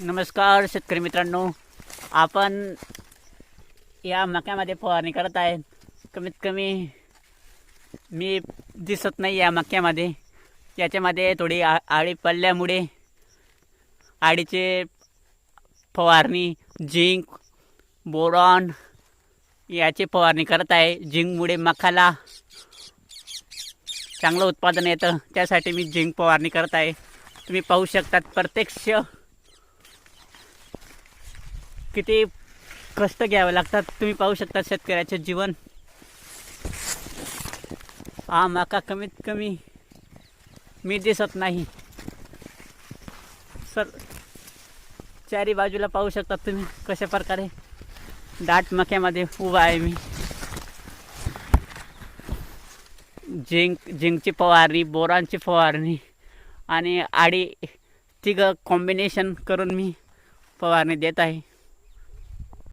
नमस्कार शेतकरी मित्रांनो, आपण या मक्यामध्ये फवारणी करत आहे. कमीत कमी मी दिसत नाही या मक्यामध्ये. याच्यामध्ये थोडी आळी पडल्यामुळे आळीचे फवारणी झिंक बोरॉन याची फवारणी करत आहे. झिंकमुळे मकाला चांगलं उत्पादन येतं, त्यासाठी मी झिंक फवारणी करत आहे. तुम्ही पाहू शकतात प्रत्यक्ष किती कष्ट घ्यावे लागतात. तुम्ही पाहू शकता शेतकऱ्याचे जीवन. हा मका कमीत कमी मी दिसत नाही सर. चारी बाजूला पाहू शकता तुम्ही कशा प्रकारे दाट मक्यामध्ये उभा आहे मी. झिंकची फवारणी, बोरांची फवारणी आणि आडी तिघं कॉम्बिनेशन करून मी फवारणी देत आहे.